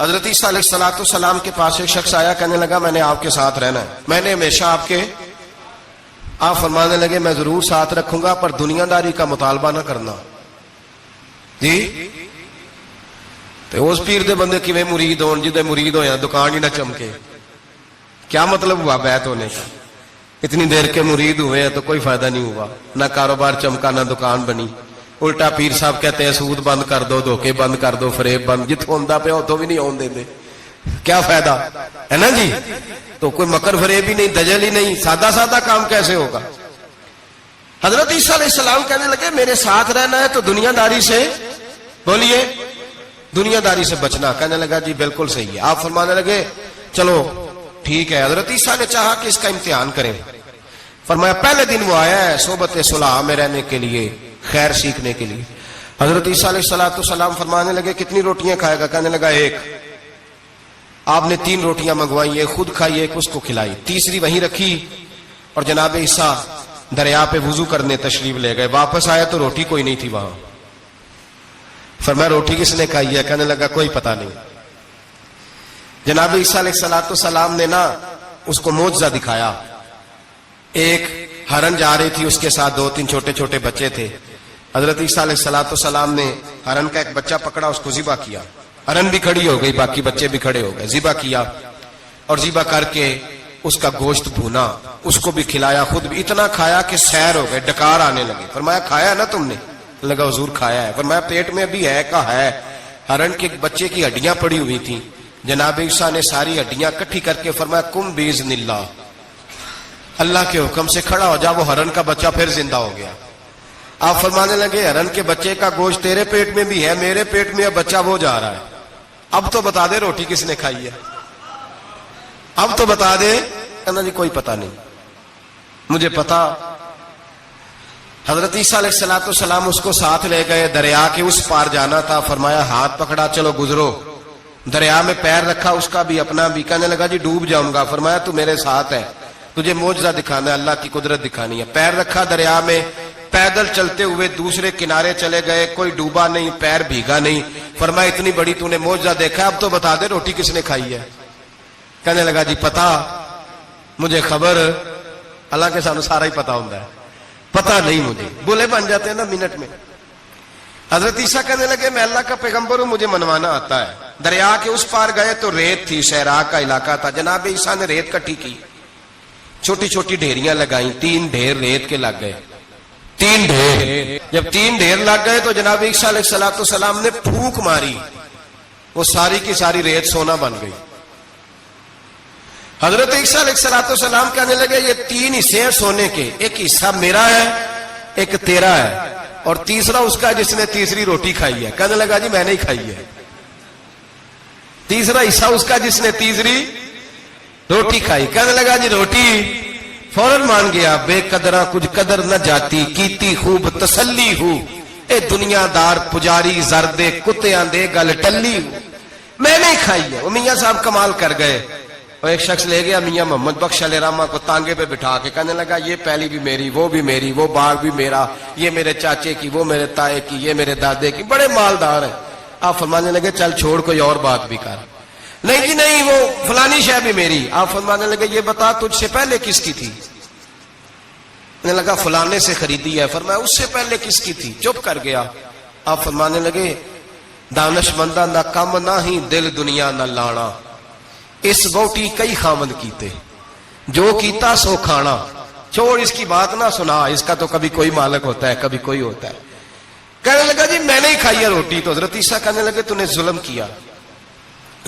حضرت عیسیٰ علیہ السلام کے پاس ایک شخص آیا، کہنے لگا میں نے آپ کے ساتھ رہنا ہے، میں نے ہمیشہ آپ فرمانے لگے میں ضرور ساتھ رکھوں گا پر دنیا داری کا مطالبہ نہ کرنا جی۔ تو اس پیر دے بندے کی مرید ہون جدے مرید ہویا دکان ہی نہ چمکے، کیا مطلب ہوا بیعت ہونے کا؟ اتنی دیر کے مرید ہوئے ہیں تو کوئی فائدہ نہیں ہوا، نہ کاروبار چمکا نہ دکان بنی۔ الٹا پیر صاحب کہتے ہیں سود بند کر دو، دھوکے بند کر دو، فریب بند، جتوں ہوندا پیا اتوں بھی نہیں ہون دے، کیا فائدہ ہے نا جی؟ تو کوئی مکر فریب ہی نہیں، دجل ہی نہیں، سادہ سادہ کام کیسے ہوگا؟ حضرت عیسیٰ علیہ السلام کہنے لگے میرے ساتھ رہنا ہے تو دنیا داری سے، بولیے دنیا داری سے بچنا۔ کہنے لگا جی بالکل صحیح ہے۔ آپ فرمانے لگے چلو ٹھیک ہے۔ حضرت عیسیٰ نے چاہا کہ اس کا امتحان کریں، فرمایا پہلے دن وہ آیا ہے صحبت صلح میں رہنے کے لیے، خیر سیکھنے کے لیے۔ حضرت عیسیٰ علیہ السلام فرمانے لگے کتنی روٹیاں کھائے گا؟ کہنے لگا ایک۔ آپ نے 3 روٹیاں منگوائی، ایک خود کھائی ایک اس کو کھلائی، تیسری وہیں رکھی اور جناب عیسیٰ دریا پہ وضو کرنے تشریف لے گئے۔ واپس آیا تو روٹی کوئی نہیں تھی وہاں۔ فرمایا روٹی کس نے کھائی ہے؟ کہنے لگا کوئی پتہ نہیں۔ جناب عیسیٰ علیہ السلام نے نا اس کو معجزہ دکھایا۔ ایک ہرن جا رہی تھی، اس کے ساتھ 2-3 چھوٹے چھوٹے بچے تھے۔ حضرت عیسیٰ علیہ السلام نے ہرن کا ایک بچہ پکڑا، اس کو ذبح کیا۔ ہرن بھی کھڑی ہو گئی، باقی بچے بھی کھڑے ہو گئے۔ ذبح کیا اور ذبح کر کے اس کا گوشت بھونا، اس کو بھی کھلایا، خود بھی اتنا کھایا کہ سیر ہو گئے، ڈکار آنے لگے۔ فرمایا کھایا نا تم نے؟ لگا حضور کھایا ہے۔ فرمایا پیٹ میں ابھی ہے؟ کہا ہے۔ ہرن کے بچے کی ہڈیاں پڑی ہوئی تھیں، جناب عیسیٰ نے ساری ہڈیاں اکٹھی کر کے فرمایا کم باذن اللہ، اللہ کے حکم سے کھڑا ہو جا۔ وہ ہرن کا بچہ پھر زندہ ہو گیا۔ آپ فرمانے لگے ہرن کے بچے کا گوشت تیرے پیٹ میں بھی ہے، میرے پیٹ میں بچہ وہ جا رہا ہے، اب تو بتا دے روٹی کس نے کھائی ہے، اب تو بتا دے۔ کہنا جی کوئی پتہ نہیں، مجھے پتا۔ حضرت عیسیٰ علیہ السلام اس کو ساتھ لے گئے، دریا کے اس پار جانا تھا۔ فرمایا ہاتھ پکڑا چلو گزرو۔ دریا میں پیر رکھا، اس کا بھی اپنا بھی۔ کہنے لگا جی ڈوب جاؤں گا۔ فرمایا تو میرے ساتھ ہے، تجھے معجزہ دکھانا ہے، اللہ کی قدرت دکھانی ہے۔ پیر رکھا دریا میں، پیدل چلتے ہوئے دوسرے کنارے چلے گئے، کوئی ڈوبا نہیں، پیر بھیگا نہیں۔ فرمایا اتنی بڑی تو نے معجزہ دیکھا، اب تو بتا دے روٹی کس نے کھائی ہے؟ کہنے لگا جی پتا، مجھے خبر، حالانکہ سانو سارا ہی پتا ہوتا ہے، پتا نہیں مجھے، بولے بن جاتے ہیں نا منٹ میں۔ حضرت عیسیٰ کہنے لگے میں اللہ کا پیغمبر ہوں، مجھے منوانا آتا ہے۔ دریا کے اس پار گئے تو ریت تھی، صحرا کا علاقہ تھا۔ جناب عیسیٰ نے ریت کٹھی کی، چھوٹی چھوٹی ڈھیریاں لگائیں، 3 ڈھیر ریت کے لگ گئے، 3 ڈھیر۔ جب 3 ڈھیر لگ گئے تو جناب عیسیٰ علیہ السلام نے پھونک ماری، وہ ساری کی ساری ریت سونا بن گئی۔ حضرت عیسیٰ علیہ السلام کہنے لگے یہ 3 حصے ہیں سونے کے، ایک حصہ میرا ہے، ایک تیرا ہے، اور تیسرا اس کا جس نے تیسری روٹی کھائی ہے۔ کہنے لگا جی میں نے ہی کھائی ہے۔ تیسرا حصہ اس کا جس نے تیسری روٹی کھائی۔ کہنے لگا جی روٹی، فوراً مان گیا، بے قدرہ کچھ قدر نہ جاتی، کیتی خوب تسلی ہو، اے دنیا دار پجاری زردے کتیاں دے گل ٹلی ہو، میں نے ہی کھائی ہے۔ وہ میاں صاحب کمال کر گئے، اور ایک شخص لے گیا میاں محمد بخش علیہ رحمہ کو تانگے پہ بٹھا کے، کہنے لگا یہ پہلی بھی میری، وہ بھی میری، وہ باغ بھی میرا، یہ میرے چاچے کی، وہ میرے تائے کی، یہ میرے دادے کی، بڑے مالدار ہیں۔ آپ فرمانے لگے چل چھوڑ کوئی اور بات بھی کر۔ نہیں جی نہیں، وہ فلانی شے بھی میری۔ آپ فرمانے لگے یہ بتا تجھ سے پہلے کس کی تھی؟ کہنے لگا فلانے سے خریدی ہے۔ فرمایا اس سے پہلے کس کی تھی؟ چپ کر گیا۔ آپ فرمانے لگے دانش مندہ نہ کم نہ ہی دل دنیا نہ لانا، اس بوٹی کئی خامد کیتے، جو کیتا سو کھانا، چھوڑ اس کی بات نہ سنا، اس کا تو کبھی کوئی مالک ہوتا ہے کبھی کوئی ہوتا ہے۔ کہنے لگا جی میں نے ہی کھائی ہے روٹی۔ تو حضرت عیسیٰ کہنے لگے تو نے ظلم کیا،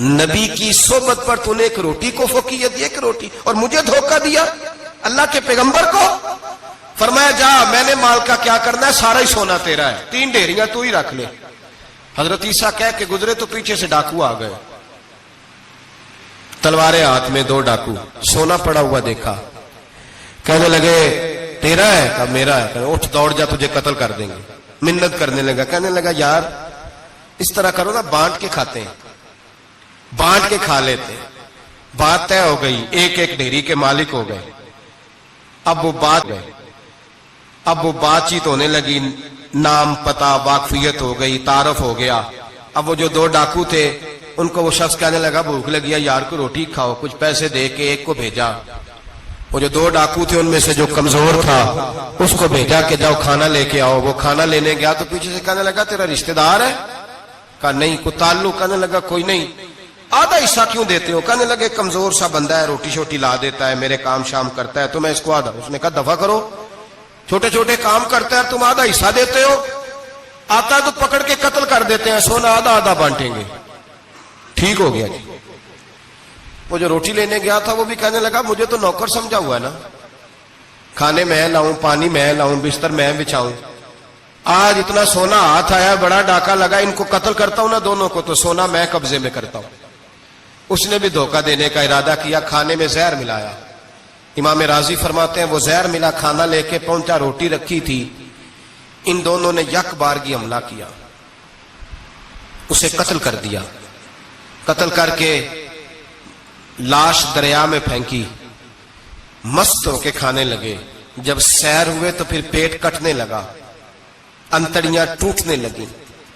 نبی کی صحبت پر تو نے ایک روٹی کو فوقیت دی، ایک روٹی، اور مجھے دھوکہ دیا اللہ کے پیغمبر کو۔ فرمایا جا میں نے مال کا کیا کرنا ہے، سارا ہی سونا تیرا ہے، 3 ڈھیریاں تو ہی رکھ لے۔ حضرت عیسیٰ کہہ کے گزرے تو پیچھے سے ڈاکو آ گئے، تلواریں ہاتھ میں، 2 ڈاکو، سونا پڑا ہوا دیکھا۔ کہنے لگے تیرا ہے؟ کہا میرا ہے۔ کہنے اٹھ دوڑ جا تجھے قتل کر دیں گے۔ منت کرنے لگا، کہنے لگا یار اس طرح کرو نا، بانٹ کے کھاتے ہیں، بانٹ کے کھا لیتے ہیں۔ بات طے ہو گئی، ایک ایک ڈھیری کے مالک ہو گئے۔ اب وہ بات چیت ہونے لگی، نام پتہ واقفیت ہو گئی، تعارف ہو گیا۔ اب وہ جو 2 ڈاکو تھے ان کو وہ شخص کہنے لگا بھوک لگی ہے یار کو روٹی کھاؤ. کچھ پیسے دے کے ایک کو بھیجا, وہ جو 2 ڈاکو تھے ان میں سے جو کمزور تھا اس کو بھیجا کہ جاؤ کھانا لے کے آؤ. وہ کھانا لینے گیا تو پیچھے سے کہنے لگا تیرا رشتہ دار ہے؟ کہا نہیں. کوئی تعلق؟ کہنے لگا کوئی نہیں. آدھا حصہ کیوں دیتے ہو؟ کہنے لگے کمزور سا بندہ ہے, روٹی شوٹی لا دیتا ہے, میرے کام شام کرتا ہے, تو میں اس کو آدھا. اس نے کہا دفع کرو, چھوٹے چھوٹے کام کرتا ہے تم آدھا حصہ دیتے ہو, آتا تو پکڑ کے قتل کر دیتے ہیں, سونا آدھا آدھا بانٹیں گے. ٹھیک ہو گیا جی. وہ جو روٹی لینے گیا تھا وہ بھی کہنے لگا مجھے تو نوکر سمجھا ہوا ہے نا, کھانے میں لاؤں, پانی میں لاؤں, بستر میں بچھاؤں. آج اتنا سونا ہاتھ آیا, بڑا ڈاکہ لگا, ان کو قتل کرتا ہوں نا دونوں کو, تو سونا میں قبضے میں کرتا ہوں. اس نے بھی دھوکہ دینے کا ارادہ کیا, کھانے میں زہر ملایا. امام راضی فرماتے ہیں وہ زہر ملا کھانا لے کے پہنچا, روٹی رکھی تھی, ان دونوں نے یک بارگی حملہ کیا, اسے قتل کر دیا. قتل کر کے لاش دریا میں پھینکی, مست ہو کے کھانے لگے. جب سیر ہوئے تو پھر پیٹ کٹنے لگا, انتڑیاں ٹوٹنے لگی,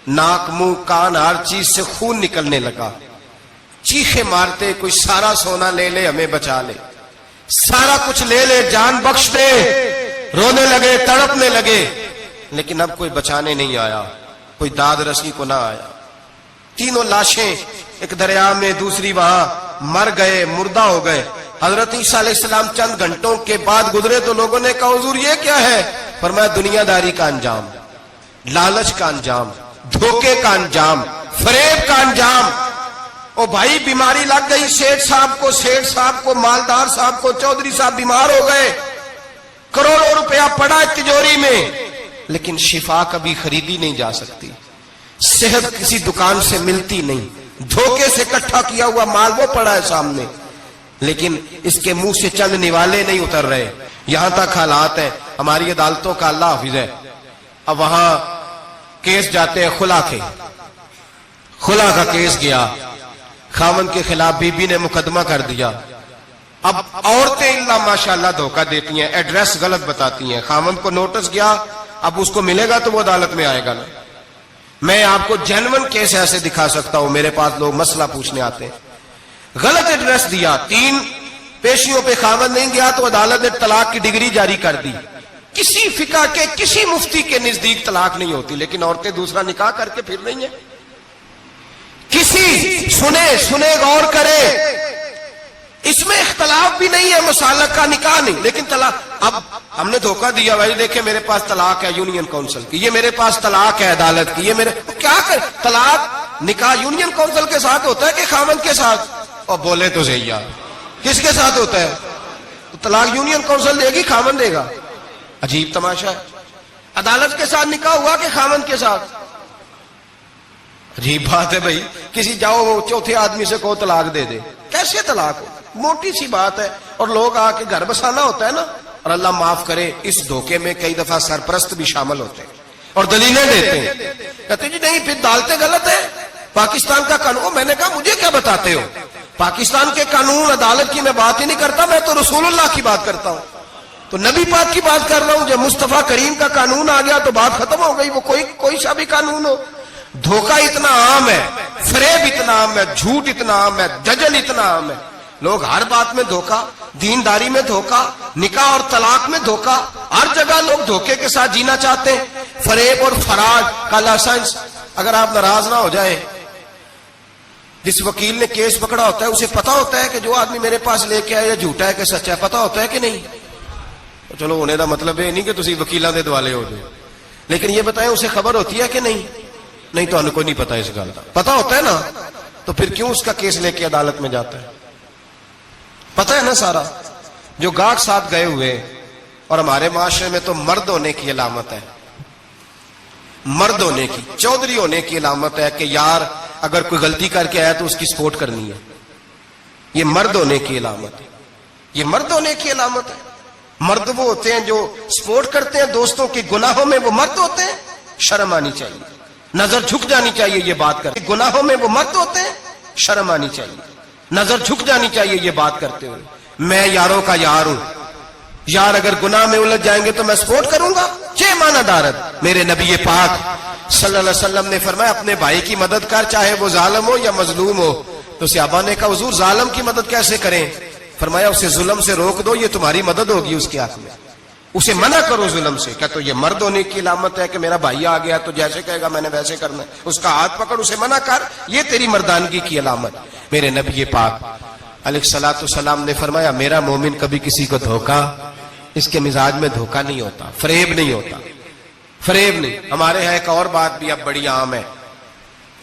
ناک منہ کان ہر چیز سے خون نکلنے لگا. چیخے مارتے کوئی سارا سونا لے لے ہمیں بچا لے, سارا کچھ لے لے جان بخش دے, رونے لگے تڑپنے لگے. لیکن اب کوئی بچانے نہیں آیا, کوئی داد رسی کو نہ آیا. تینوں لاشیں ایک دریا میں, دوسری وہاں, مر گئے, مردہ ہو گئے. حضرت عیسیٰ علیہ السلام چند گھنٹوں کے بعد گزرے تو لوگوں نے کہا حضور یہ کیا ہے؟ فرمایا دنیا داری کا انجام, لالچ کا انجام, دھوکے کا انجام, فریب کا انجام. او بھائی بیماری لگ گئی سیٹھ صاحب کو, مالدار صاحب کو, چودھری صاحب بیمار ہو گئے, کروڑوں روپیہ پڑا تجوری میں, لیکن شفا کبھی خریدی نہیں جا سکتی, صحت کسی دکان سے ملتی نہیں, دھوکے سے اکٹھا کیا ہوا مال وہ پڑا ہے سامنے, لیکن اس کے منہ سے چند نوالے نہیں اتر رہے. یہاں تک حالات ہیں. ہماری عدالتوں کا اللہ حافظ ہے, اب وہاں کیس جاتے ہیں خلا کے, خلا کا کیس گیا, خاوند کے خلاف بی بی نے مقدمہ کر دیا. اب عورتیں اللہ ماشاءاللہ دھوکہ دیتی ہیں, ایڈریس غلط بتاتی ہیں. خاوند کو نوٹس گیا, اب اس کو ملے گا تو وہ عدالت میں آئے گا نا. میں آپ کو جینون کیس ایسے دکھا سکتا ہوں, میرے پاس لوگ مسئلہ پوچھنے آتے ہیں. غلط ایڈریس دیا, 3 پیشیوں پہ خاوند نہیں گیا تو عدالت نے طلاق کی ڈگری جاری کر دی. کسی فقہ کے کسی مفتی کے نزدیک طلاق نہیں ہوتی, لیکن عورتیں دوسرا نکاح کر کے پھر رہی ہیں. کسی سنے غور کرے, اس میں اختلاف بھی نہیں ہے, مسالک کا نکاح نہیں, لیکن طلاق. اب ہم نے دھوکہ دیا, بھائی دیکھیں میرے پاس طلاق ہے یونین کونسل کی, یہ میرے پاس طلاق ہے عدالت کی, یہ میرے کیا کر. طلاق نکاح یونین کونسل کے ساتھ ہوتا ہے کہ خاوند کے ساتھ؟ اور بولے تو صحیح یار, کس کے ساتھ ہوتا ہے؟ تو طلاق یونین کونسل دے گی, خاوند دے گا؟ عجیب تماشا ہے. عدالت کے ساتھ نکاح ہوا کہ خاوند کے ساتھ؟ عجیب بات ہے بھائی. کسی جاؤ چوتھے آدمی سے کو طلاق دے دے, کیسے طلاق ہو؟ موٹی سی بات ہے. اور لوگ آ کے گھر بسانا ہوتا ہے نا, اور اللہ معاف کرے اس دھوکے میں کئی دفعہ سرپرست بھی شامل ہوتے ہیں اور دلیلیں دیتے ہیں, کہتے جی نہیں پھر ڈالتے غلط ہے, پاکستان کا قانون. میں نے کہا مجھے کیا بتاتے ہو, پاکستان کے قانون عدالت کی میں بات ہی نہیں کرتا, میں تو رسول اللہ کی بات کرتا ہوں, تو نبی پاک کی بات کر رہا ہوں. جب مصطفیٰ کریم کا قانون آ گیا تو بات ختم ہو گئی, وہ کوئی سا بھی قانون ہو. دھوکہ اتنا عام ہے, فریب اتنا عام ہے, جھوٹ اتنا عام ہے, دجل اتنا عام ہے. لوگ ہر بات میں دھوکہ, دینداری میں دھوکہ, نکاح اور طلاق میں دھوکہ, ہر جگہ لوگ دھوکے کے ساتھ جینا چاہتے ہیں. فریب اور فراڈ کا لائسنس. اگر آپ ناراض نہ ہو جائیں, جس وکیل نے کیس پکڑا ہوتا ہے اسے پتا ہوتا ہے کہ جو آدمی میرے پاس لے کے آیا جھوٹا ہے کہ سچا ہے, پتا ہوتا ہے کہ نہیں؟ چلو ہونے کا مطلب یہ نہیں کہ تسی وکیلاں دے دوالے ہو جائے, لیکن یہ بتائیں اسے خبر ہوتی ہے کہ نہیں؟ نہیں تو ہمیں کوئی نہیں پتا اس گل کا. پتا ہوتا ہے نا, تو پھر کیوں اس کا کیس لے کے عدالت میں جاتا ہے؟ پتا ہے نا سارا. جو گاہک ساتھ گئے ہوئے, اور ہمارے معاشرے میں تو مرد ہونے کی علامت ہے, مرد ہونے کی, چودھری ہونے کی علامت ہے کہ یار اگر کوئی غلطی کر کے آیا تو اس کی سپورٹ کرنی ہے. یہ مرد ہونے کی علامت ہے, یہ مرد ہونے کی علامت ہے. مرد وہ ہوتے ہیں جو سپورٹ کرتے ہیں دوستوں کے گناہوں میں, وہ مرد ہوتے ہیں. شرم آنی چاہیے, نظر جھک جانی چاہیے یہ بات کرتے گناہوں میں, وہ مرد ہوتے ہیں. شرم آنی چاہیے, نظر جھک جانی چاہیے یہ بات کرتے ہوئے. میں یاروں کا یار ہوں, یار اگر گناہ میں الجھ جائیں گے تو میں سپورٹ کروں گا. 6 معنی دارد. میرے نبی پاک صلی اللہ علیہ وسلم نے فرمایا اپنے بھائی کی مدد کر چاہے وہ ظالم ہو یا مظلوم ہو. تو صحابہ نے کہا حضور ظالم کی مدد کیسے کریں؟ فرمایا اسے ظلم سے روک دو، یہ تمہاری مدد ہوگی اس کے حق میں. اسے منع کرو ظلم سے. کیا تو یہ مرد ہونے کی علامت ہے کہ میرا بھائی آ گیا تو جیسے کہے گا میں نے ویسے کرنا ہے؟ اس کا ہاتھ پکڑ، اسے منع کر، یہ تیری مردانگی کی علامت. میرے نبی پاک علیہ الصلوۃ والسلام نے فرمایا میرا مومن کبھی کسی کو دھوکا، اس کے مزاج میں دھوکا نہیں ہوتا، فریب نہیں ہوتا، فریب نہیں. ہمارے ہاں ایک اور بات بھی اب بڑی عام ہے،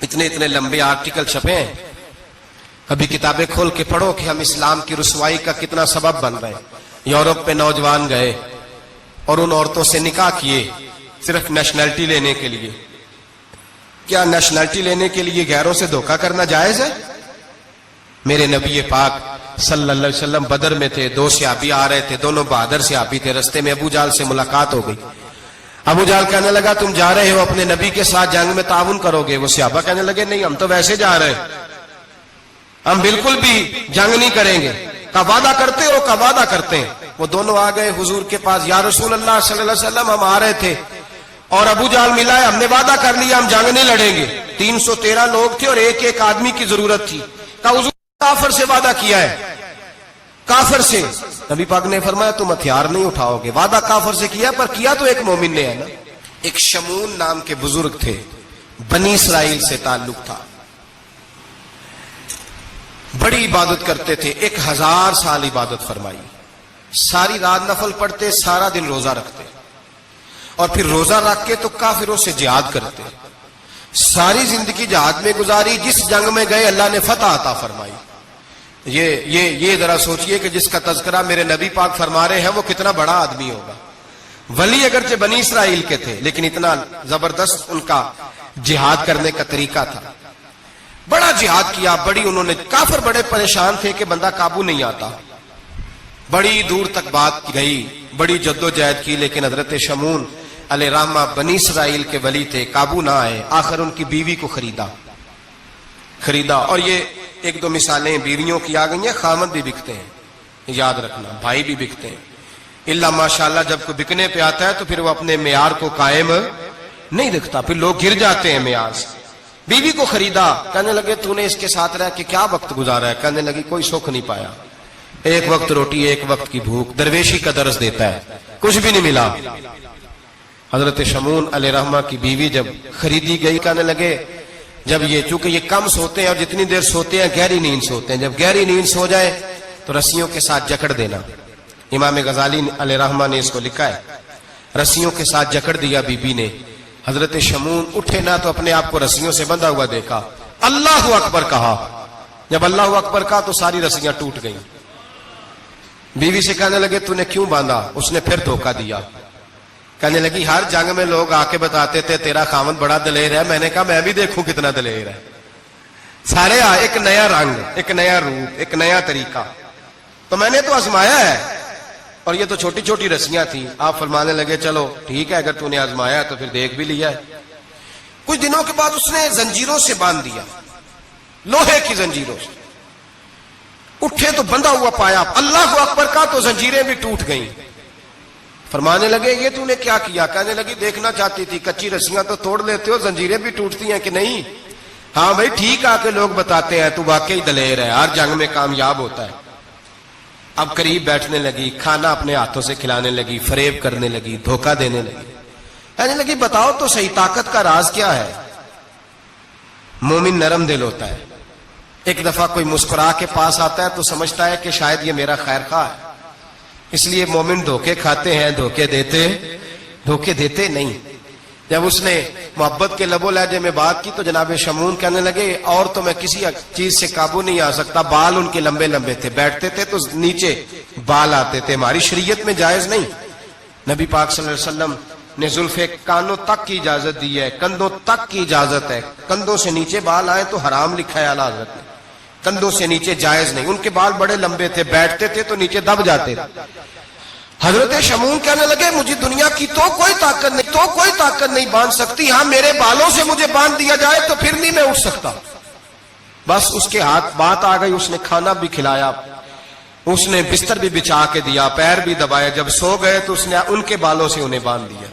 اتنے لمبے آرٹیکل چھپے ہیں، کبھی کتابیں کھول کے پڑھو کہ ہم اسلام کی رسوائی کا کتنا سبب بن رہے ہیں. یورپ پہ نوجوان گئے اور ان عورتوں سے نکاح کیے صرف نیشنلٹی لینے کے لیے. کیا نیشنلٹی لینے کے لیے غیروں سے دھوکا کرنا جائز ہے؟ میرے نبی پاک صلی اللہ علیہ وسلم بدر میں تھے، 2 صحابی آ رہے تھے، دونوں بہادر صحابی تھے. رستے میں ابو جہل سے ملاقات ہو گئی. ابو جہل کہنے لگا تم جا رہے ہو اپنے نبی کے ساتھ جنگ میں تعاون کرو گے؟ وہ صحابہ کہنے لگے نہیں، ہم تو ویسے جا رہے ہیں، ہم بالکل بھی جنگ نہیں کریں گے. کا وعدہ کرتے ہو؟ کا وعدہ کرتے ہیں. وہ دونوں آ گئے حضور کے پاس، یا رسول اللہ صلی اللہ علیہ وسلم ہم آ رہے تھے اور ابو جہل ملا ہے، ہم نے وعدہ کر لیا ہم جنگ نہیں لڑیں گے. 313 لوگ تھے اور ایک آدمی کی ضرورت تھی. کہا حضور کافر سے وعدہ کیا ہے، کافر سے. نبی پاک نے فرمایا تم ہتھیار نہیں اٹھاؤ گے. وعدہ کافر سے کیا پر کیا تو ایک مومن نے ہے نا. ایک شمون نام کے بزرگ تھے، بنی اسرائیل سے تعلق تھا، بڑی عبادت کرتے تھے، 1000 سال عبادت فرمائی، ساری رات نفل پڑھتے، سارا دن روزہ رکھتے اور پھر روزہ رکھ کے تو کافروں سے جہاد کرتے. ساری زندگی جہاد میں گزاری، جس جنگ میں گئے اللہ نے فتح عطا فرمائی. یہ ذرا سوچئے کہ جس کا تذکرہ میرے نبی پاک فرما رہے ہیں وہ کتنا بڑا آدمی ہوگا. ولی اگرچہ بنی اسرائیل کے تھے لیکن اتنا زبردست ان کا جہاد کرنے کا طریقہ تھا. بڑا جہاد کیا، بڑی انہوں نے، کافر بڑے پریشان تھے کہ بندہ قابو نہیں آتا. بڑی دور تک بات گئی، بڑی جدوجہد کی، لیکن حضرت شمون علیہ رحمہ بنی اسرائیل کے ولی تھے، قابو نہ آئے. آخر ان کی بیوی کو خریدا. اور یہ 1-2 مثالیں بیویوں کی آ گئی ہیں، خامد بھی بکتے ہیں، یاد رکھنا، بھائی بھی بکتے ہیں. اللہ ماشاءاللہ جب کوئی بکنے پہ آتا ہے تو پھر وہ اپنے معیار کو قائم نہیں رکھتا، پھر لوگ گر جاتے ہیں معیار سے. بیوی کو خریدا. کہنے لگے تو نے اس کے ساتھ رہ کے کیا وقت گزارا ہے؟ کہنے لگی کوئی سکھ نہیں پایا، ایک وقت روٹی ایک وقت کی بھوک، درویشی کا درس دیتا ہے، کچھ بھی نہیں ملا. حضرت شمون علیہ رحمہ کی بیوی جب خریدی گئی، کہنے لگے جب یہ چونکہ یہ کم سوتے ہیں اور جتنی دیر سوتے ہیں گہری نیند سوتے ہیں، جب گہری نیند سو جائے تو رسیوں کے ساتھ جکڑ دینا. امام غزالی علیہ رحمہ نے اس کو لکھا ہے، رسیوں کے ساتھ جکڑ دیا بیوی نے. حضرت شمون اٹھے نہ تو اپنے آپ کو رسیوں سے بندھا ہوا دیکھا، اللہ اکبر کہا. جب اللہ اکبر کہا تو ساری رسیاں ٹوٹ گئیں. بیوی سے کہنے لگے تو نے کیوں باندھا؟ اس نے پھر دھوکہ دیا. کہنے لگی ہر جنگ میں لوگ آ کے بتاتے تھے تیرا خاوند بڑا دلیر ہے، میں نے کہا میں بھی دیکھوں کتنا دلیر ہے. سارے ایک نیا رنگ، ایک نیا روپ، ایک نیا طریقہ، تو میں نے تو آزمایا ہے. اور یہ تو چھوٹی چھوٹی رسیاں تھیں. آپ فرمانے لگے چلو ٹھیک ہے، اگر تو نے آزمایا ہے تو پھر دیکھ بھی لیا ہے. کچھ دنوں کے بعد اس نے زنجیروں سے باندھ دیا، لوہے کی زنجیروں سے. اٹھے تو بندھا ہوا پایا، اللہ اکبر کا تو زنجیریں بھی ٹوٹ گئیں. فرمانے لگے یہ تو نے کیا کیا؟ کہنے لگی دیکھنا چاہتی تھی، کچی رسیاں تو توڑ لیتے ہو، زنجیریں بھی ٹوٹتی ہیں کہ نہیں؟ ہاں بھائی ٹھیک آ کے لوگ بتاتے ہیں تو واقعی دلیر ہے، ہر جنگ میں کامیاب ہوتا ہے. اب قریب بیٹھنے لگی، کھانا اپنے ہاتھوں سے کھلانے لگی، فریب کرنے لگی، دھوکہ دینے لگی. کہنے لگی بتاؤ تو صحیح طاقت کا راز کیا ہے؟ مومن نرم دل ہوتا ہے. ایک دفعہ کوئی مسکرا کے پاس آتا ہے تو سمجھتا ہے کہ شاید یہ میرا خیر خواہ ہے، اس لیے مومن دھوکے کھاتے ہیں، دھوکے دیتے نہیں. جب اس نے محبت کے لب و لہجے میں بات کی تو جناب شمون کہنے لگے اور تو میں کسی چیز سے قابو نہیں آ سکتا. بال ان کے لمبے لمبے تھے، بیٹھتے تھے تو نیچے بال آتے تھے، ہماری شریعت میں جائز نہیں. نبی پاک صلی اللہ علیہ وسلم نے زلفے کانوں تک کی اجازت دی ہے، کندھوں تک کی اجازت ہے. کندھوں سے نیچے بال آئے تو حرام لکھا ہے اعلیٰ حضرت نے، کندھوں سے نیچے جائز نہیں. ان کے بال بڑے لمبے تھے، بیٹھتے تھے تو نیچے دب جاتے تھے. حضرت شمون کہنے لگے مجھے دنیا کی تو کوئی طاقت نہیں باندھ سکتی، ہاں میرے بالوں سے مجھے باندھ دیا جائے تو پھر نہیں میں اٹھ سکتا. بس اس کے ہاتھ بات آ گئی، اس نے کھانا بھی کھلایا، اس نے بستر بھی بچھا کے دیا، پیر بھی دبایا. جب سو گئے تو اس نے ان کے بالوں سے انہیں باندھ دیا.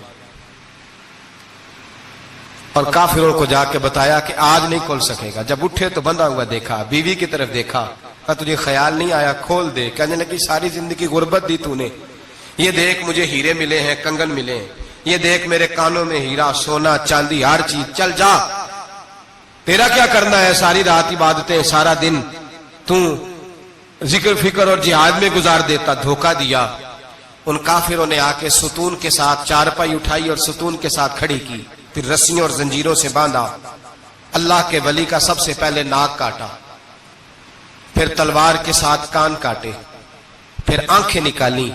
اور کافروں کو جا کے بتایا کہ آج نہیں کھول سکے گا. جب اٹھے تو بندھا ہوا دیکھا, بیوی کی طرف دیکھا, کہا تجھے خیال نہیں آیا کھول دے؟ کہنے لگی ساری زندگی غربت دی تو نے, یہ دیکھ مجھے ہیرے ملے ہیں, کنگن ملے ہیں, یہ دیکھ میرے کانوں میں ہیرا, سونا, چاندی, ہر چیز, چل جا, تیرا کیا کرنا ہے؟ ساری رات عبادتیں, سارا دن تو ذکر فکر اور جہاد میں گزار دیتا. دھوکہ دیا. ان کافروں نے آ کے ستون کے ساتھ چارپائی اٹھائی اور ستون کے ساتھ کھڑی کی, پھر رسیوں اور زنجیروں سے باندھا. اللہ کے ولی کا سب سے پہلے ناک کاٹا, پھر تلوار کے ساتھ کان کاٹے, پھر آنکھیں نکالی.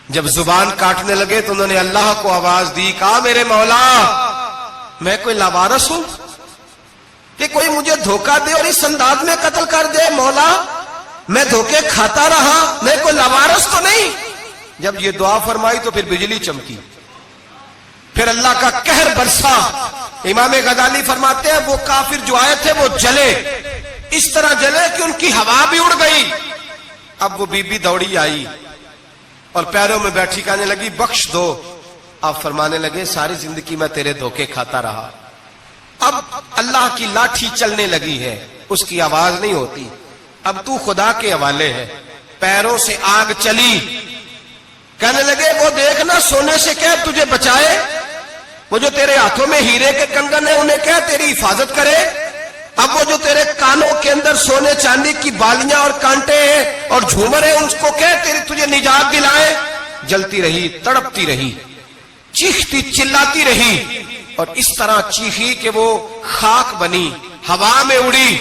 جب زبان کاٹنے لگے تو انہوں نے اللہ کو آواز دی, کہا میرے مولا میں کوئی لاوارث ہوں کہ کوئی مجھے دھوکہ دے اور اس انداز میں قتل کر دے؟ مولا میں دھوکے کھاتا رہا, میں کوئی لاوارث تو نہیں. جب یہ دعا فرمائی تو پھر بجلی چمکی, پھر اللہ کا قہر برسا. امام غزالی فرماتے ہیں وہ کافر جو آئے تھے وہ جلے, اس طرح جلے کہ ان کی ہوا بھی اڑ گئی. اب وہ بی بی دوڑی آئی اور پیروں میں بیٹھی کہنے لگی بخش دو. آپ فرمانے لگے ساری زندگی میں تیرے دھوکے کھاتا رہا, اب اللہ کی لاٹھی چلنے لگی ہے, اس کی آواز نہیں ہوتی, اب تو خدا کے حوالے ہے. پیروں سے آگ چلی. کہنے لگے وہ دیکھنا سونے سے کہہ تجھے بچائے, وہ جو تیرے ہاتھوں میں ہیرے کے کنگن ہیں انہیں کہہ تیری حفاظت کرے, اب وہ جو تیرے کانوں کے اندر سونے چاندی کی بالیاں اور کانٹے ہیں اور جھومر ہیں ان کو کہہ تجھے نجات دلائے. جلتی رہی, تڑپتی رہی, چیختی چلاتی رہی, اور اس طرح چیخی کہ وہ خاک بنی, ہوا میں اڑی.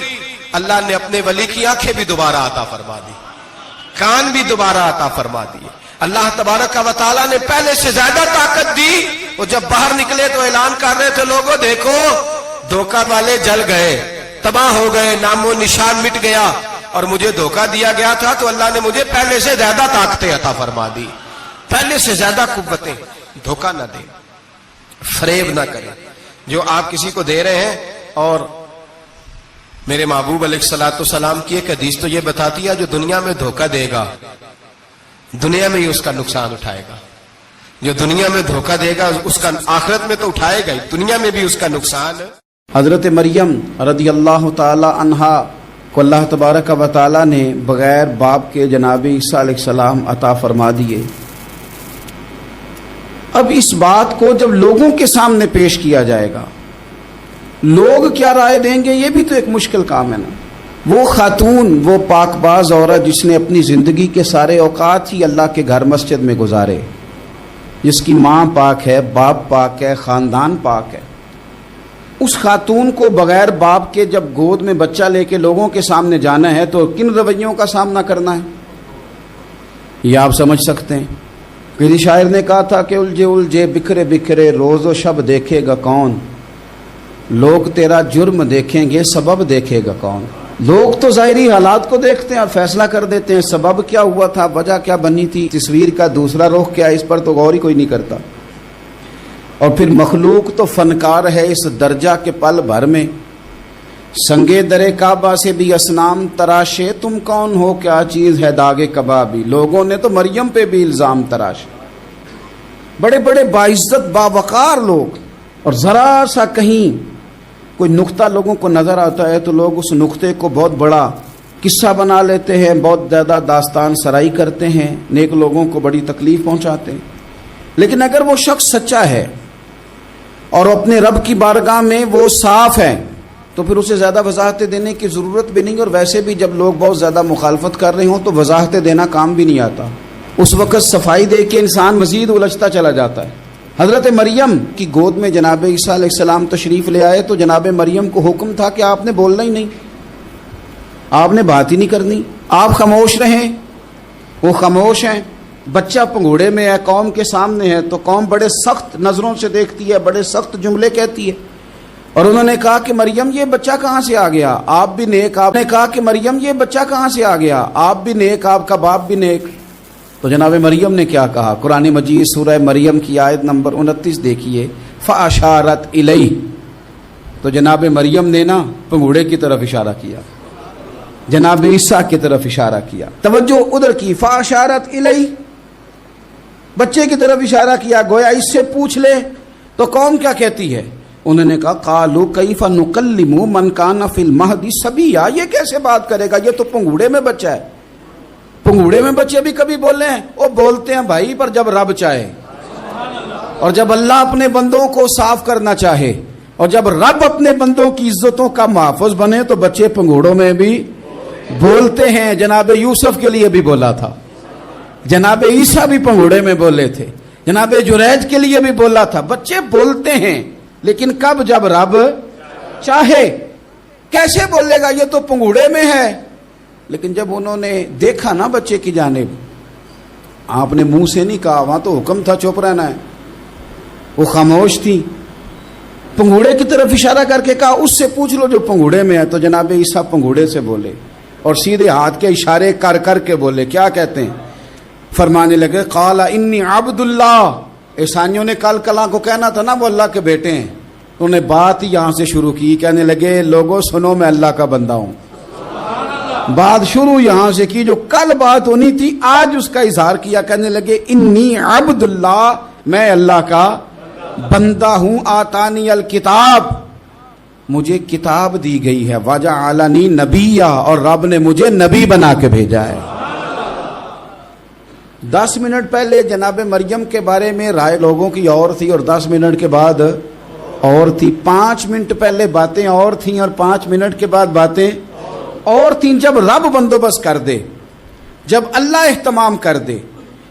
اللہ نے اپنے ولی کی آنکھیں بھی دوبارہ عطا فرما دی, کان بھی دوبارہ عطا فرما دیے. اللہ تبارک و تعالیٰ نے پہلے سے زیادہ طاقت دی. وہ جب باہر نکلے تو اعلان کر رہے تھے لوگوں دیکھو دھوکہ والے جل گئے, تباہ ہو گئے, نام و نشان مٹ گیا, اور مجھے دھوکہ دیا گیا تھا تو اللہ نے مجھے پہلے سے زیادہ طاقتیں عطا فرما دی, پہلے سے زیادہ قوتیں. دھوکہ نہ دیں, فریب نہ کریں. جو آپ کسی کو دے رہے ہیں, اور میرے محبوب علیہ الصلوۃ والسلام کی ایک حدیث تو یہ بتاتی ہے جو دنیا میں دھوکہ دے گا دنیا میں ہی اس کا نقصان اٹھائے گا. جو دنیا میں دھوکہ دے گا اس کا آخرت میں تو اٹھائے گا ہی, دنیا میں بھی اس کا نقصان. حضرت مریم رضی اللہ تعالی عنہا کو اللہ تبارک و تعالی نے بغیر باپ کے جناب عیسیٰ علیہ السلام عطا فرما دیے. اب اس بات کو جب لوگوں کے سامنے پیش کیا جائے گا, لوگ کیا رائے دیں گے, یہ بھی تو ایک مشکل کام ہے نا. وہ خاتون, وہ پاک باز عورت جس نے اپنی زندگی کے سارے اوقات ہی اللہ کے گھر مسجد میں گزارے, جس کی ماں پاک ہے, باپ پاک ہے, خاندان پاک ہے, اس خاتون کو بغیر باپ کے جب گود میں بچہ لے کے لوگوں کے سامنے جانا ہے تو کن رویوں کا سامنا کرنا ہے یہ آپ سمجھ سکتے ہیں. کسی شاعر نے کہا تھا کہ الجھے الجھے بکھرے بکھرے روز و شب دیکھے گا کون, لوگ تیرا جرم دیکھیں گے سبب دیکھے گا کون. لوگ تو ظاہری حالات کو دیکھتے ہیں اور فیصلہ کر دیتے ہیں, سبب کیا ہوا تھا, وجہ کیا بنی تھی, تصویر کا دوسرا رخ کیا, اس پر تو غور ہی کوئی نہیں کرتا. اور پھر مخلوق تو فنکار ہے اس درجہ کے پل بھر میں, سنگے درے کعبہ سے بھی اسنام تراشے, تم کون ہو کیا چیز ہے داغ کبابی. لوگوں نے تو مریم پہ بھی الزام تراشے, بڑے بڑے باعزت باوقار لوگ, اور ذرا سا کہیں کوئی نقطہ لوگوں کو نظر آتا ہے تو لوگ اس نقطے کو بہت بڑا قصہ بنا لیتے ہیں, بہت زیادہ داستان سرائی کرتے ہیں, نیک لوگوں کو بڑی تکلیف پہنچاتے ہیں. لیکن اگر وہ شخص سچا ہے اور اپنے رب کی بارگاہ میں وہ صاف ہے تو پھر اسے زیادہ وضاحتیں دینے کی ضرورت بھی نہیں. اور ویسے بھی جب لوگ بہت زیادہ مخالفت کر رہے ہوں تو وضاحتیں دینا کام بھی نہیں آتا, اس وقت صفائی دے کے انسان مزید الجھتا چلا جاتا ہے. حضرت مریم کی گود میں جناب عیسیٰ علیہ السلام تشریف لے آئے تو جناب مریم کو حکم تھا کہ آپ نے بولنا ہی نہیں, آپ نے بات ہی نہیں کرنی, آپ خاموش رہیں. وہ خاموش ہیں. بچہ پنگوڑے میں ہے, قوم کے سامنے ہے, تو قوم بڑے سخت نظروں سے دیکھتی ہے, بڑے سخت جملے کہتی ہے. اور انہوں نے کہا کہ مریم یہ بچہ کہاں سے آ گیا, آپ بھی نیک. آپ نے کہا کہ مریم یہ بچہ کہاں سے آ گیا, آپ بھی نیک, آپ کا باپ بھی نیک. تو جناب مریم نے کیا کہا, قرآن مجید سورہ مریم کی آیت نمبر 29 دیکھیے, فاشارت الیہ. تو جناب مریم نے نا پنگوڑے کی طرف اشارہ کیا, جناب عیسیٰ کی طرف اشارہ کیا, توجہ ادھر کی, فاشارت الیہ, بچے کی طرف اشارہ کیا. گویا اس سے پوچھ لے تو قوم کیا کہتی ہے, انہوں نے کہا قالوا کیف نکلم من کان فی المہد صبیا، یہ کیسے بات کرے گا، یہ تو پنگوڑے میں بچہ ہے۔ پنگوڑے میں بچے بھی کبھی بولے ہیں؟ وہ بولتے ہیں بھائی، پر جب رب چاہے، اور جب اللہ اپنے بندوں کو صاف کرنا چاہے، اور جب رب اپنے بندوں کی عزتوں کا محافظ بنے تو بچے پنگوڑوں میں بھی بولتے ہیں۔ جناب یوسف کے لیے بھی بولا تھا، جناب عیسیٰ بھی پنگوڑے میں بولے تھے، جناب جریج کے لیے بھی بولا تھا۔ بچے بولتے ہیں، لیکن کب؟ جب رب چاہے۔ کیسے بولے گا، یہ تو پنگوڑے میں ہے۔ لیکن جب انہوں نے دیکھا نا بچے کی جانب، آپ نے منہ سے نہیں کہا، وہاں تو حکم تھا چپ رہنا ہے، وہ خاموش تھی۔ پنگوڑے کی طرف اشارہ کر کے کہا اس سے پوچھ لو جو پنگوڑے میں ہے۔ تو جناب عیسیٰ پنگوڑے سے بولے اور سیدھے ہاتھ کے اشارے کر کر کے بولے۔ کیا کہتے ہیں؟ فرمانے لگے قال انی عبد اللہ۔ عیسائیوں نے کل کلاں کو کہنا تھا نا وہ اللہ کے بیٹے ہیں، انہوں نے بات یہاں سے شروع کی، کہنے لگے لوگوں سنو میں اللہ کا بندہ ہوں۔ بات شروع یہاں سے کی، جو کل بات ہونی تھی آج اس کا اظہار کیا، کہنے لگے انی عبد اللہ، میں اللہ کا بندہ ہوں۔ آتانی الکتاب، مجھے کتاب دی گئی ہے، وجعلنی نبیا، اور رب نے مجھے نبی بنا کے بھیجا ہے۔ 10 منٹ پہلے جناب مریم کے بارے میں رائے لوگوں کی اور تھی، اور 10 منٹ کے بعد اور تھی۔ 5 منٹ پہلے باتیں اور تھیں، اور 5 منٹ کے بعد باتیں اور تھیں۔ جب رب بندوبست کر دے، جب اللہ اہتمام کر دے،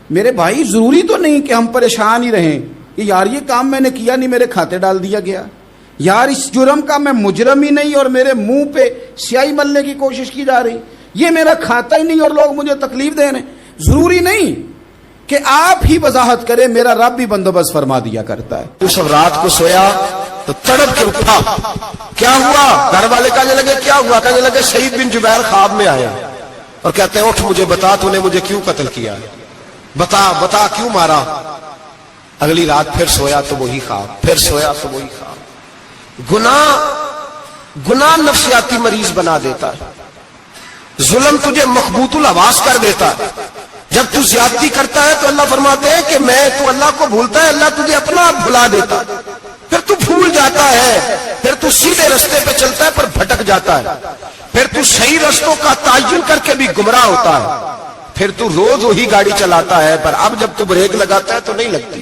میرے بھائی ضروری تو نہیں کہ ہم پریشان ہی رہیں کہ یار یہ کام میں نے کیا نہیں، میرے کھاتے ڈال دیا گیا، یار اس جرم کا میں مجرم ہی نہیں اور میرے منہ پہ سیاہی ملنے کی کوشش کی جا رہی، یہ میرا کھاتا ہی نہیں اور لوگ مجھے تکلیف دے رہے ہیں۔ ضروری نہیں کہ آپ ہی وضاحت کریں، میرا رب بھی بندوبست فرما دیا کرتا ہے۔ یوسف رات کو سویا تو تڑپ کے اٹھا، کیا ہوا؟ گھر والے کہنے لگے کیا ہوا؟ کہنے لگے سعید بن جبیر خواب میں آیا اور کہتے ہیں اٹھ مجھے بتا تو نے مجھے کیوں قتل کیا، بتا بتا کیوں مارا۔ اگلی رات پھر سویا تو وہی خواب، پھر سویا تو وہی خواب۔ گناہ نفسیاتی مریض بنا دیتا ہے، ظلم تجھے مخبوط الحواس کر دیتا ہے۔ جب تو زیادتی کرتا ہے تو اللہ فرماتے ہیں کہ میں، تو اللہ کو بھولتا ہے، اللہ تجھے اپنا آپ بھلا دیتا ہے، پھر تو بھول جاتا ہے، پھر تو سیدھے رستے پہ چلتا ہے پر بھٹک جاتا ہے، پھر تو صحیح رستوں کا تعین کر کے بھی گمراہ ہوتا ہے، پھر تو روز وہی گاڑی چلاتا ہے پر اب جب تو بریک لگاتا ہے تو نہیں لگتی۔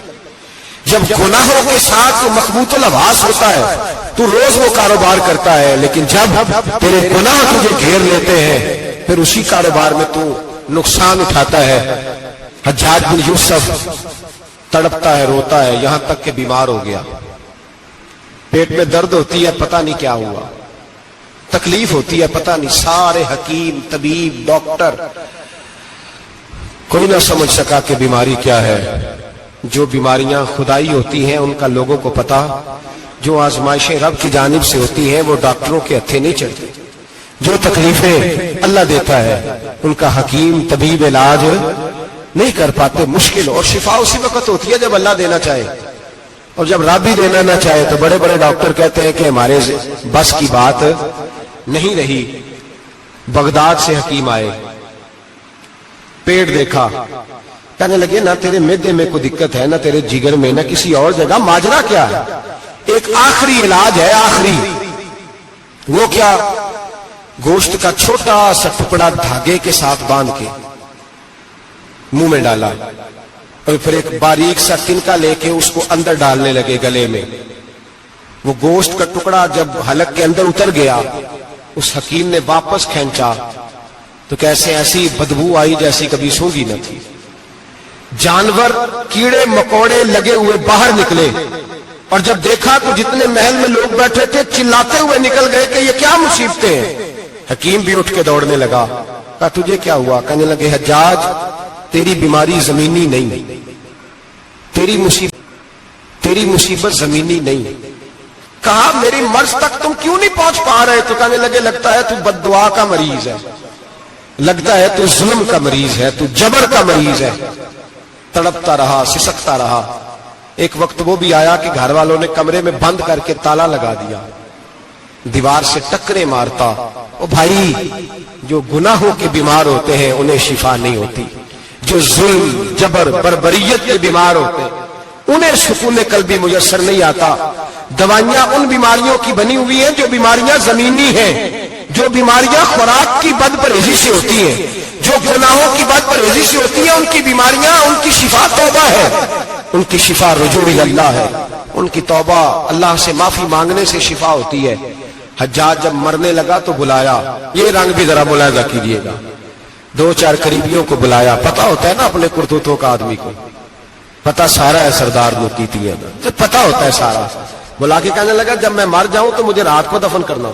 جب گناہوں کے ساتھ تو مخبوط الحواس ہوتا ہے تو روز وہ کاروبار کرتا ہے، لیکن جب تیرے گناہ تجھے گھیر لیتے ہیں پھر اسی کاروبار میں تو نقصان اٹھاتا ہے۔ حجاج بن یوسف تڑپتا ہے، روتا ہے، یہاں تک کہ بیمار ہو گیا، پیٹ میں درد ہوتی ہے، پتہ نہیں کیا ہوا، تکلیف ہوتی ہے، پتہ نہیں، سارے حکیم طبیب ڈاکٹر کوئی نہ سمجھ سکا کہ بیماری کیا ہے۔ جو بیماریاں خدائی ہوتی ہیں ان کا لوگوں کو پتا، جو آزمائشیں رب کی جانب سے ہوتی ہیں وہ ڈاکٹروں کے ہتھے نہیں چڑھتی، جو تکلیفیں اللہ دیتا ہے ان کا حکیم طبیب علاج نہیں کر پاتے، مشکل، اور شفا اسی وقت ہوتی ہے جب اللہ دینا چاہے، اور جب رب بھی دینا نہ چاہے تو بڑے بڑے ڈاکٹر کہتے ہیں کہ ہمارے بس کی بات نہیں رہی۔ بغداد سے حکیم آئے، پیٹ دیکھا، کہنے لگے نہ تیرے معدے میں کوئی دقت ہے، نہ تیرے جگر میں، نہ کسی اور جگہ، ماجرا کیا ہے؟ ایک آخری علاج ہے، آخری، وہ کیا؟ گوشت کا چھوٹا سا ٹکڑا دھاگے کے ساتھ باندھ کے منہ میں ڈالا، اور پھر ایک باریک سا تنکا لے کے اس کو اندر ڈالنے لگے گلے میں۔ وہ گوشت کا ٹکڑا جب حلق کے اندر اتر گیا، اس حکیم نے واپس کھینچا تو کیسے ایسی بدبو آئی جیسی کبھی سونگی نہ تھی۔ جانور کیڑے مکوڑے لگے ہوئے باہر نکلے، اور جب دیکھا تو جتنے محل میں لوگ بیٹھے تھے چلاتے ہوئے نکل گئے کہ یہ کیا مصیبتیں ہیں۔ حکیم بھی اٹھ کے دوڑنے لگا، کہا تجھے کیا ہوا؟ کہنے لگے حجاج تیری بیماری زمینی نہیں، تیری مصیبت زمینی نہیں۔ کہا میری مرض تک تم کیوں نہیں پہنچ پا رہے؟ تو کہنے لگے لگتا ہے تو بد دعا کا مریض ہے، لگتا ہے تو ظلم کا مریض ہے، تو جبر کا مریض ہے۔ تڑپتا رہا، سسکتا رہا۔ ایک وقت وہ بھی آیا کہ گھر والوں نے کمرے میں بند کر کے تالا لگا دیا، دیوار سے ٹکرے مارتا۔ او بھائی، جو گناہوں کے بیمار ہوتے ہیں انہیں شفا نہیں ہوتی، جو ظلم، جبر، بربریت کے بیمار ہوتے ہیں انہیں سکون قلبی میسر نہیں آتا۔ دوائیاں ان بیماریوں کی بنی ہوئی ہیں جو بیماریاں زمینی ہیں، جو بیماریاں خوراک کی بد پرہیزی سے ہوتی ہیں، جو گناہوں کی بد پرہیزی سے ہوتی ہیں، ان کی بیماریاں، ان کی شفا توبہ ہے، ان کی شفا رجوع اللہ ہے، ان کی توبہ اللہ سے معافی مانگنے سے شفا ہوتی ہے۔ حجاج جب مرنے لگا تو بلایا، یہ رنگ بھی ذرا ملاحظہ کیجئے گا، 2-4 قریبیوں کو بلایا، پتہ ہوتا ہے نا اپنے کرتوتوں کا آدمی کو، پتہ سارا ہے سردار موتی تھی، پتہ ہوتا ہے سارا، بلا کے کہنے لگا جب میں مر جاؤں تو مجھے رات کو دفن کرنا،